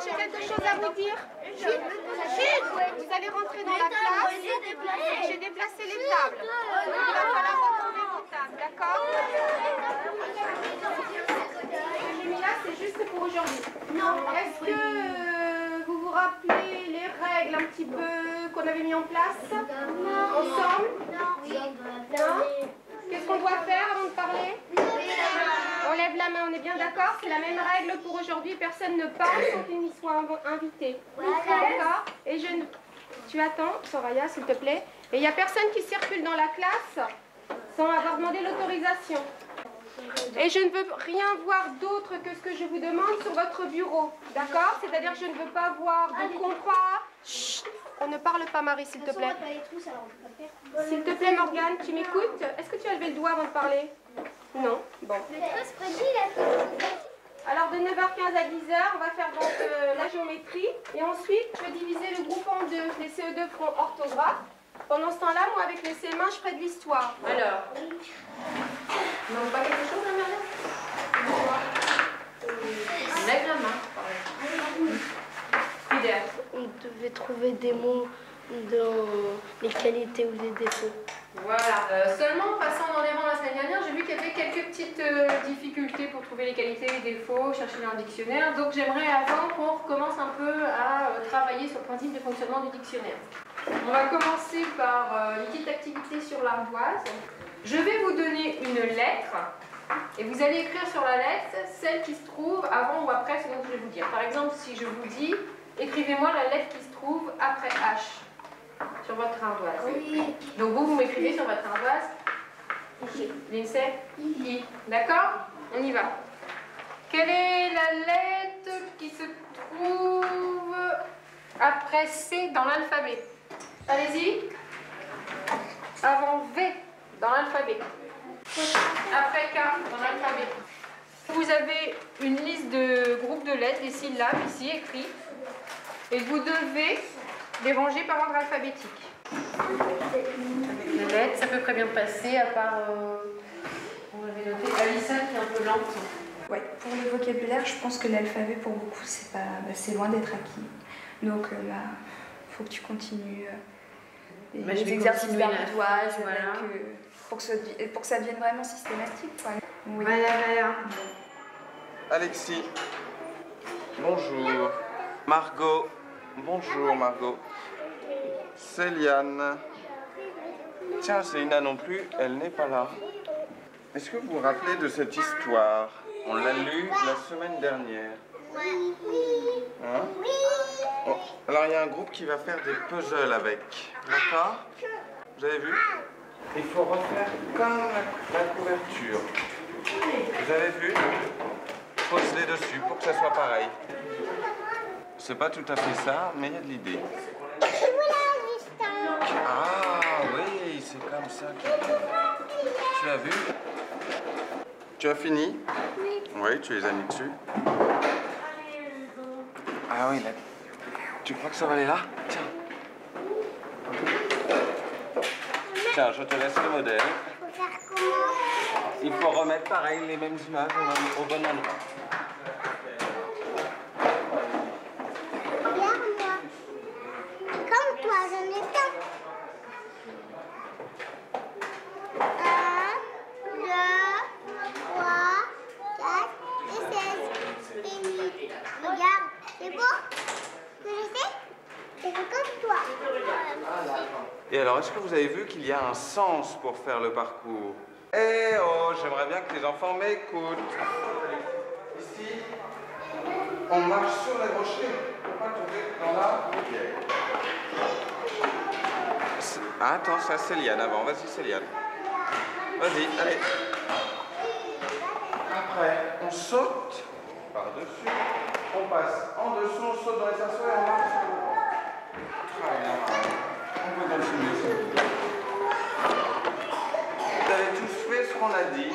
j'ai quelque chose à vous dire. Vous allez rentrer dans la classe. J'ai déplacé les tables. Il va falloir retrouver vos tables, d'accord? Ce que j'ai mis là, c'est juste pour aujourd'hui. Est-ce que vous vous rappelez les règles un petit peu qu'on avait mis en place ensemble? Non? Qu'est-ce qu'on doit faire avant de parler? On lève la main, on est bien d'accord? C'est la même règle pour aujourd'hui, personne ne parle sans qu'il y soit invité. D'accord? Et je ne... Tu attends, Soraya, s'il te plaît. Et il n'y a personne qui circule dans la classe sans avoir demandé l'autorisation. Et je ne veux rien voir d'autre que ce que je vous demande sur votre bureau. D'accord? C'est-à-dire que je ne veux pas voir de compas. Chut, on ne parle pas, Marie, s'il te plaît. S'il te plaît, Morgane, tu m'écoutes? Est-ce que tu as levé le doigt avant de parler? Non? Bon. Alors de 9h15 à 10h, on va faire donc la géométrie. Et ensuite, je vais diviser le groupe en deux. Les CE2 feront orthographe. Pendant ce temps-là, moi, avec les CM1, je ferai de l'histoire. Alors, non, pas quelque chose, la mère? Lève la main. On devait trouver des mots dans les qualités ou les défauts. Voilà. Seulement, en passant dans les rangs la semaine dernière, j'ai vu qu'il y avait quelques petites difficultés pour trouver les qualités et les défauts, chercher dans le dictionnaire. Donc j'aimerais avant qu'on recommence un peu à travailler sur le principe de fonctionnement du dictionnaire. On va commencer par une petite activité sur l'ardoise. Je vais vous donner une lettre et vous allez écrire sur la lettre celle qui se trouve avant ou après ce dont je vais vous dire. Par exemple, si je vous dis, écrivez-moi la lettre qui se trouve après H. Sur votre ardoise. Oui. Donc vous m'écrivez sur votre ardoise. L'INSEE I. D'accord? On y va. Quelle est la lettre qui se trouve après C dans l'alphabet? Allez-y. Avant V dans l'alphabet. Après K dans l'alphabet. Vous avez une liste de groupes de lettres, des syllabes ici écrits. Et vous devez les ranger par ordre alphabétique. Les lettres, ça peut très bien passer, à part, on avait noté Alissa qui est un peu lente. Ouais, pour le vocabulaire, je pense que l'alphabet pour beaucoup, c'est loin d'être acquis. Donc là, il faut que tu continues les exercices d'ardoise pour que ça devienne vraiment systématique. Quoi. Oui. Voilà. Alexis, bonjour. Margot, bonjour Margot. Céliane. Tiens, Célina non plus, elle n'est pas là. Est-ce que vous vous rappelez de cette histoire? On l'a lue la semaine dernière. Hein? Bon, alors il y a un groupe qui va faire des puzzles avec. D'accord? Vous avez vu? Il faut refaire comme la couverture. Vous avez vu? Pose-les dessus pour que ça soit pareil. C'est pas tout à fait ça, mais il y a de l'idée. Ah oui, c'est comme ça. Tu as vu? Tu as fini? Oui, tu les as mis dessus. Ah oui, là. Tu crois que ça va aller là? Tiens. Tiens, je te laisse le modèle. Il faut remettre pareil les mêmes images au bon endroit. Comme toi, j'en ai qu'un. 1, 2, 3, 4 et 16. Fini. Regarde, c'est beau? Que je sais? C'est comme toi. Et alors, est-ce que vous avez vu qu'il y a un sens pour faire le parcours? Eh oh, j'aimerais bien que les enfants m'écoutent. Ici, on marche sur la rocher. On ne peut pas tomber dans la rivière. Ah, attends, c'est Céliane avant. Vas-y, Céliane. Vas-y, allez. Après, on saute par-dessus. On passe en dessous, on saute dans les cerceaux et on marche sur le pont. Très bien. On peut continuer. Vous avez tous fait ce qu'on a dit.